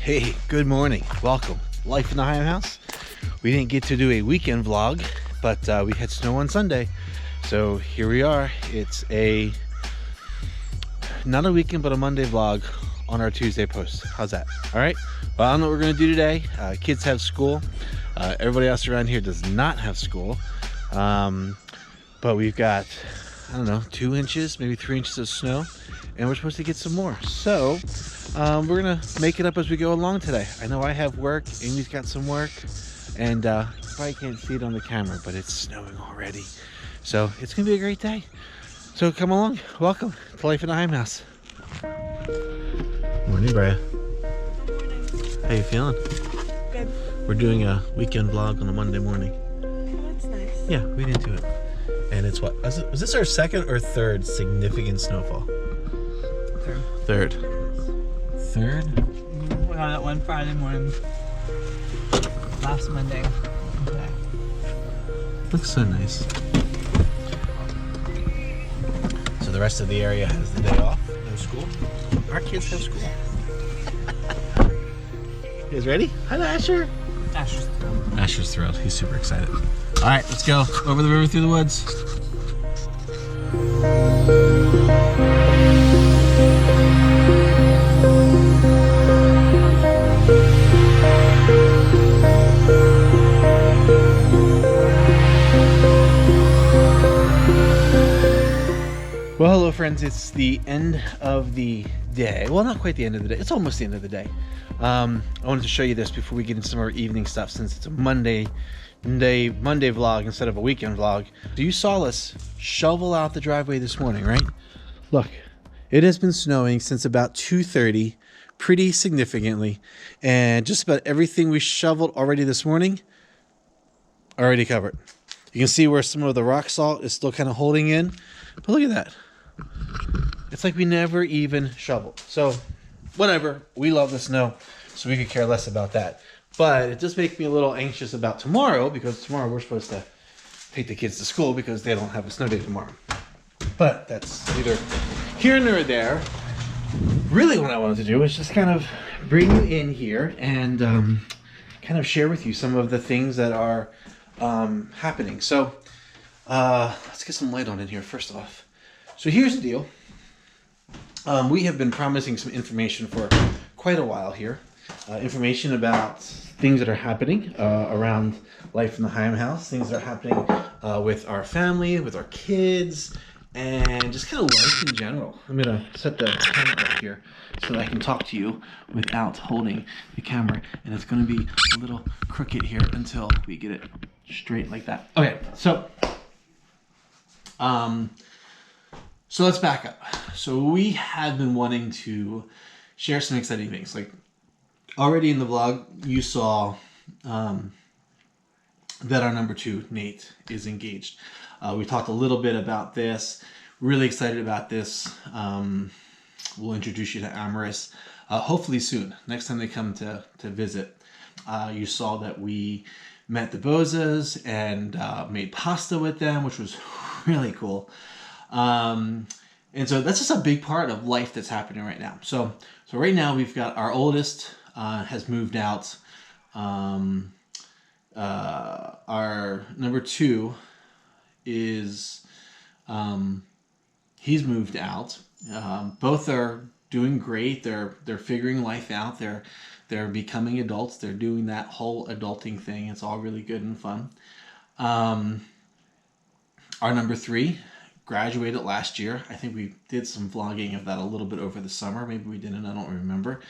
Hey, good morning. Welcome. Life in the Higham house. We didn't get to do a weekend vlog, but we had snow on Sunday. So here we are. It's not a weekend, but a Monday vlog on our Tuesday post. How's that? All right. Well, I don't know what we're going to do today. Kids have school. Everybody else around here does not have school. But we've got, I don't know, 2 inches, maybe 3 inches of snow, and we're supposed to get some more. So we're gonna make it up as we go along today. I know I have work, Amy's got some work, and you probably can't see it on the camera, but it's snowing already. So it's gonna be a great day. So come along, welcome to Life in the Higham house. Morning, Bria. Morning. How you feeling? Good. We're doing a weekend vlog on a Monday morning. Oh, that's nice. Yeah, we didn't do it. And it's what? Was this our second or third significant snowfall? Third. We got it one Friday morning. Last Monday. Okay. Looks so nice. So the rest of the area has the day off. No school. Our kids have school. You guys ready? Hi, Asher. Asher's thrilled. Asher's thrilled. He's super excited. All right, let's go over the river through the woods. Well, hello friends, it's the end of the day. Well, not quite the end of the day, it's almost the end of the day. I wanted to show you this before we get into some of our evening stuff, since it's a Monday vlog instead of a weekend vlog. So you saw us shovel out the driveway this morning, right? Look, it has been snowing since about 2:30, pretty significantly, and just about everything we shoveled already this morning, already covered. You can see where some of the rock salt is still kind of holding in, but look at that. It's like we never even shoveled. So whatever, we love the snow, so we could care less about that. But it does make me a little anxious about tomorrow, because tomorrow we're supposed to take the kids to school because they don't have a snow day tomorrow. But that's neither here nor there. Really what I wanted to do is just kind of bring you in here and kind of share with you some of the things that are happening. So let's get some light on in here first off. So here's the deal. We have been promising some information for quite a while here. Information about things that are happening around life in the Higham house, things that are happening with our family, with our kids, and just kind of life in general. I'm going to set the camera up here so that I can talk to you without holding the camera. And it's going to be a little crooked here until we get it straight like that. Okay, so let's back up. So we have been wanting to share some exciting things. Like already in the vlog, you saw that our number 2, Nate, is engaged. We talked a little bit about this. Really excited about this. We'll introduce you to Amaris hopefully soon. Next time they come to visit. You saw that we met the Bozzas and made pasta with them, which was really cool. And so that's just a big part of life that's happening right now. So right now we've got our oldest has moved out. Our number 2 is he's moved out. Both are doing great. They're figuring life out. They're becoming adults. They're doing that whole adulting thing. It's all really good and fun. Our number 3 graduated last year. I think we did some vlogging of that a little bit over the summer. Maybe we didn't, I don't remember.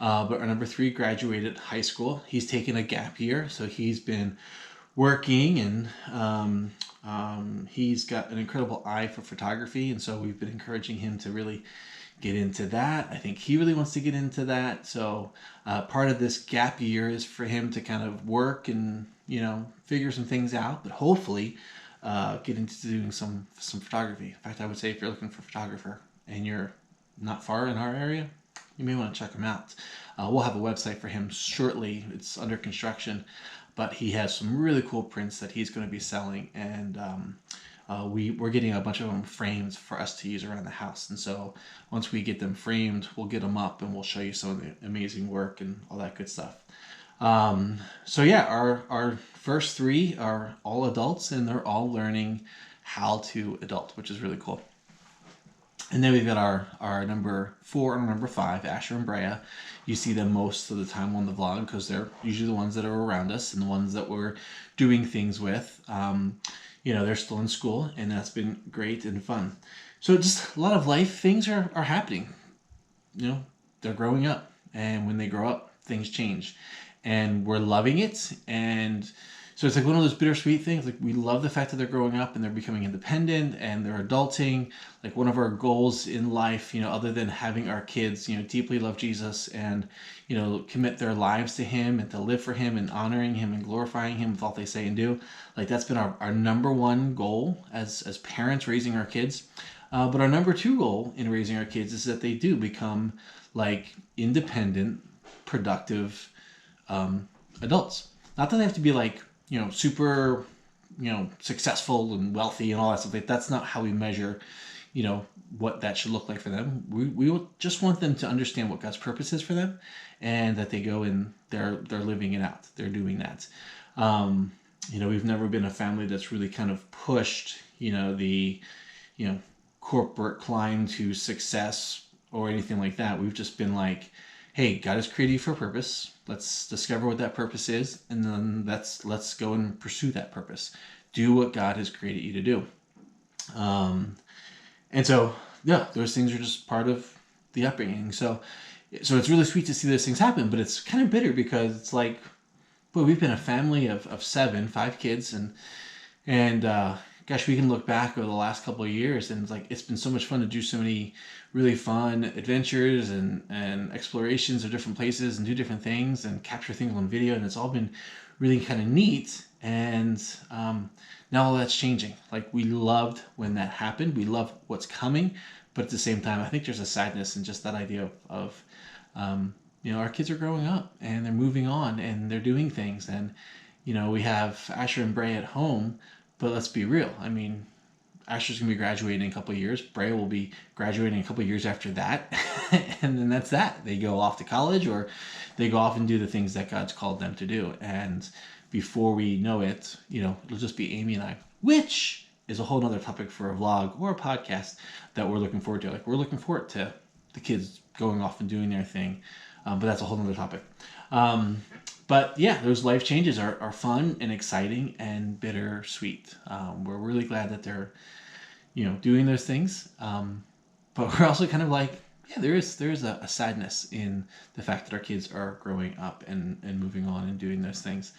But our number 3 graduated high school. He's taken a gap year, so he's been working, and he's got an incredible eye for photography, and so we've been encouraging him to really get into that. I think he really wants to get into that. So part of this gap year is for him to kind of work and, figure some things out, but hopefully get into doing some photography. In fact, I would say if you're looking for a photographer and you're not far in our area, you may want to check him out. We'll have a website for him shortly. It's under construction, but he has some really cool prints that he's going to be selling, and we're getting a bunch of them framed for us to use around the house. And so once we get them framed, we'll get them up and we'll show you some of the amazing work and all that good stuff. So yeah, our first three are all adults, and they're all learning how to adult, which is really cool. And then we've got our number 4 and number 5, Asher and Brea. You see them most of the time on the vlog because they're usually the ones that are around us and the ones that we're doing things with. They're still in school, and that's been great and fun. So just a lot of life things are happening. They're growing up, and when they grow up, things change. And we're loving it, and so it's like one of those bittersweet things. Like, we love the fact that they're growing up and they're becoming independent and they're adulting. Like, one of our goals in life, other than having our kids, deeply love Jesus and, commit their lives to him and to live for him and honoring him and glorifying him with all they say and do. Like, that's been our number one goal as parents raising our kids. But our number 2 goal in raising our kids is that they do become like independent, productive adults. Not that they have to be like, super, successful and wealthy and all that stuff. Like, that's not how we measure, what that should look like for them. We just want them to understand what God's purpose is for them, and that they go and they're living it out. They're doing that. We've never been a family that's really kind of pushed, the, corporate climb to success or anything like that. We've just been like, hey, God has created you for a purpose. Let's discover what that purpose is, and then let's go and pursue that purpose. Do what God has created you to do. And so, yeah, those things are just part of the upbringing. So it's really sweet to see those things happen, but it's kind of bitter because it's like, boy, we've been a family of 7, 5 kids, and gosh, we can look back over the last couple of years, and it's been so much fun to do so many really fun adventures and explorations of different places and do different things and capture things on video, and it's all been really kind of neat. And now all that's changing. Like, we loved when that happened. We love what's coming, but at the same time, I think there's a sadness in just that idea of our kids are growing up and they're moving on and they're doing things, and we have Asher and Brea at home. But let's be real. I mean, Asher's going to be graduating in a couple of years. Brea will be graduating a couple of years after that. And then that's that. They go off to college, or they go off and do the things that God's called them to do. And before we know it, it'll just be Amy and I, which is a whole other topic for a vlog or a podcast that we're looking forward to. Like, we're looking forward to the kids going off and doing their thing. But that's a whole other topic. But yeah, those life changes are fun and exciting and bittersweet. We're really glad that they're, doing those things. But we're also kind of like, yeah, there is a sadness in the fact that our kids are growing up and moving on and doing those things.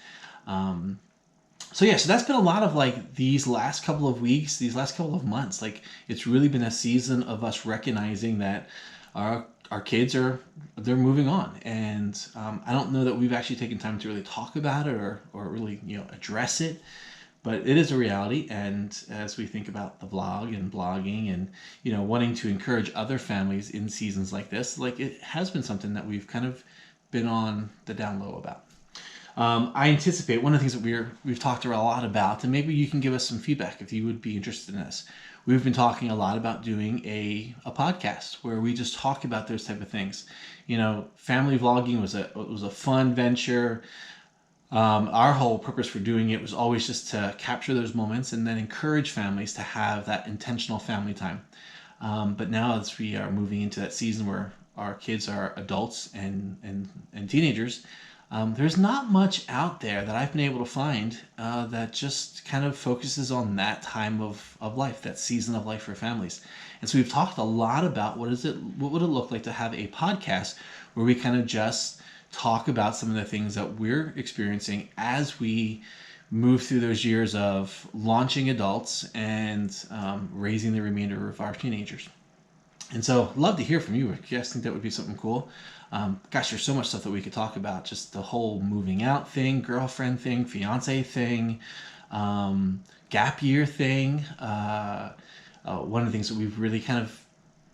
So that's been a lot of like these last couple of weeks, these last couple of months. Like, it's really been a season of us recognizing that our kids they're moving on, and I don't know that we've actually taken time to really talk about it or really address it, but it is a reality. And as we think about the vlog and blogging and wanting to encourage other families in seasons like this, like, it has been something that we've kind of been on the down low about. I anticipate one of the things that we've talked a lot about, and maybe you can give us some feedback if you would be interested in this. We've been talking a lot about doing a podcast where we just talk about those type of things. Family vlogging was a fun venture. Our whole purpose for doing it was always just to capture those moments and then encourage families to have that intentional family time. But now, as we are moving into that season where our kids are adults and teenagers, there's not much out there that I've been able to find that just kind of focuses on that time of life, that season of life for families. And so we've talked a lot about what would it look like to have a podcast where we kind of just talk about some of the things that we're experiencing as we move through those years of launching adults and raising the remainder of our teenagers. And so, love to hear from you. If you guys think that would be something cool. Gosh, there's so much stuff that we could talk about. Just the whole moving out thing, girlfriend thing, fiance thing, gap year thing. One of the things that we've really kind of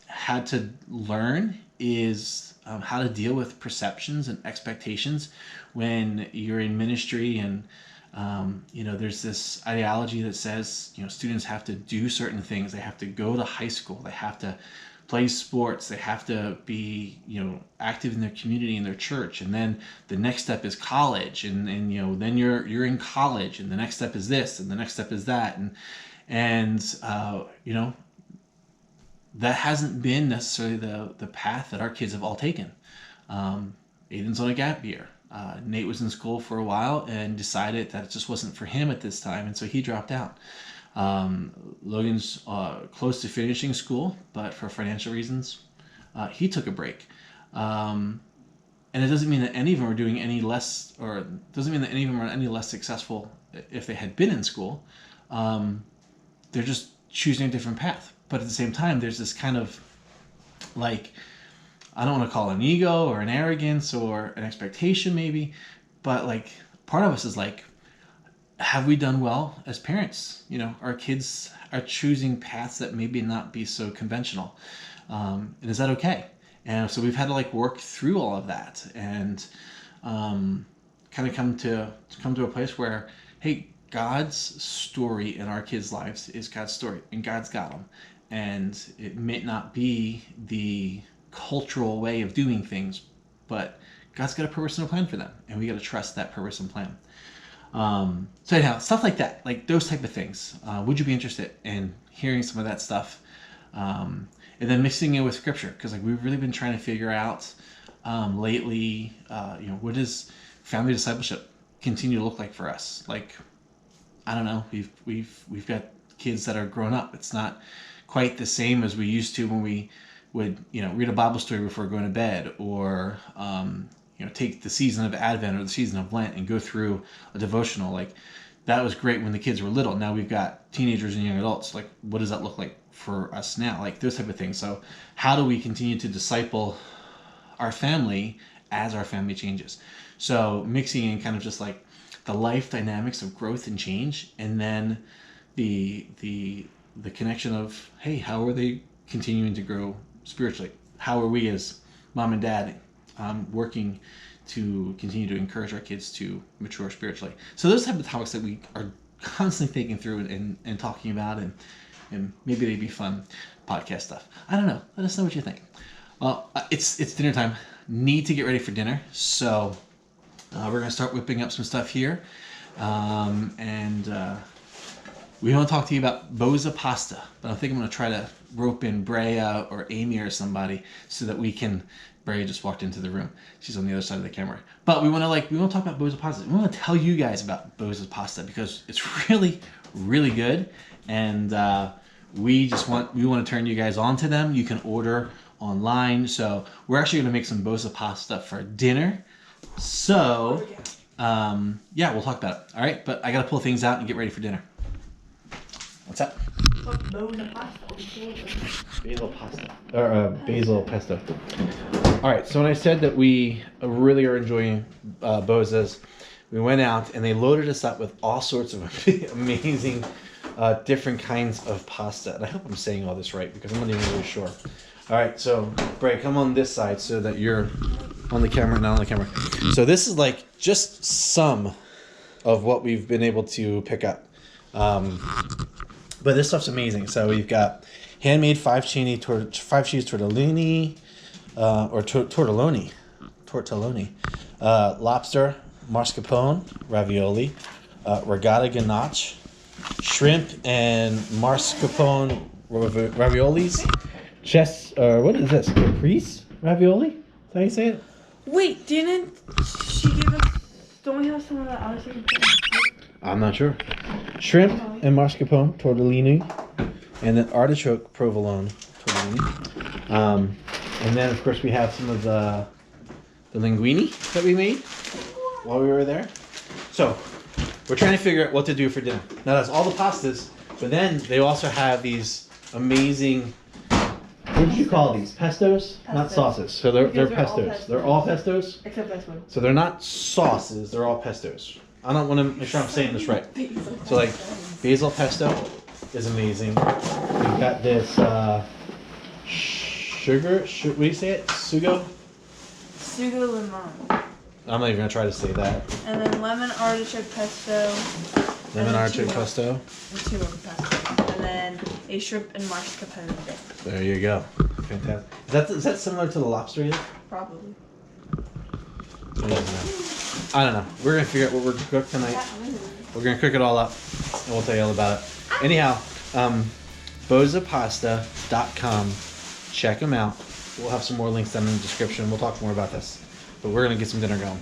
had to learn is how to deal with perceptions and expectations when you're in ministry and There's this ideology that says, students have to do certain things. They have to go to high school. They have to play sports. They have to be, active in their community, in their church. And then the next step is college. And then you're in college. And the next step is this. And the next step is that. And that hasn't been necessarily the path that our kids have all taken. Aiden's on a gap year. Nate was in school for a while and decided that it just wasn't for him at this time, and so he dropped out. Logan's close to finishing school, but for financial reasons, he took a break. And it doesn't mean that any of them are doing any less, or doesn't mean that any of them are any less successful if they had been in school. They're just choosing a different path. But at the same time, there's this kind of I don't want to call it an ego or an arrogance or an expectation maybe, but part of us is have we done well as parents? Our kids are choosing paths that maybe not be so conventional. And is that okay? And so we've had to work through all of that and kind of come to a place where, hey, God's story in our kids' lives is God's story, and God's got them. And it may not be the cultural way of doing things, but God's got a purpose and a plan for them, and we got to trust that purpose and plan. So anyhow, stuff like that, those type of things. Would you be interested in hearing some of that stuff, and then mixing it with scripture? Because we've really been trying to figure out lately, what does family discipleship continue to look like for us? I don't know. We've got kids that are grown up. It's not quite the same as we used to when we would read a Bible story before going to bed, or take the season of Advent or the season of Lent and go through a devotional. That was great when the kids were little. Now we've got teenagers and young adults. What does that look like for us now? Those type of things. So how do we continue to disciple our family as our family changes? So mixing in kind of just the life dynamics of growth and change, and then the connection of, hey, how are they continuing to grow spiritually? How are we as mom and dad working to continue to encourage our kids to mature spiritually? So those type of topics that we are constantly thinking through and talking about, and maybe they'd be fun podcast stuff. I don't know. Let us know what you think. Well, it's dinner time. Need to get ready for dinner. So we're going to start whipping up some stuff here. We want to talk to you about Bozza pasta, but I think I'm going to try to rope in Brea or Amy or somebody so that we can. Brea just walked into the room. She's on the other side of the camera. But we want to talk about Bozza pasta. We want to tell you guys about Bozza pasta because it's really, really good, and we want to turn you guys on to them. You can order online. So we're actually going to make some Bozza pasta for dinner. So we'll talk about it. All right, but I got to pull things out and get ready for dinner. What's that? Basil pasta. Or basil pesto. All right, so when I said that we really are enjoying Bozza's, we went out and they loaded us up with all sorts of amazing different kinds of pasta. And I hope I'm saying all this right because I'm not even really sure. All right, so Bray, come on this side so that you're on the camera, not on the camera. So this is just some of what we've been able to pick up. But this stuff's amazing. So we've got handmade 5-cheese tortellini, or tortelloni, lobster mascarpone ravioli, regatta ganache, shrimp and mascarpone raviolis, what is this? Caprese ravioli? Is that how you say it? Wait, didn't she give us? Don't we have some of that other thing? I'm not sure. Shrimp and mascarpone tortellini, and then artichoke provolone tortellini. And then of course we have some of the linguine that we made while we were there. So we're trying to figure out what to do for dinner. Now that's all the pastas, but then they also have these amazing, what did you call these? Pestos? Not sauces. So they're pestos. They're all pestos? Except this one. So they're not sauces, they're all pestos. I don't want to make sure I'm saying this right. So basil pesto is amazing. We've got this sugar, what do you say it? Sugo limon. I'm not even gonna try to say that. And then lemon artichoke pesto. Lemon then artichoke two more. pesto. And 2 more pesto. And then a shrimp and mascarpone dip. There you go. Fantastic. Is that similar to the lobster yet? Probably. I don't know. We're gonna figure out what we're gonna cook tonight. We're gonna cook it all up, and we'll tell you all about it. Anyhow, bozzapasta.com. Check them out. We'll have some more links down in the description. We'll talk more about this. But we're gonna get some dinner going.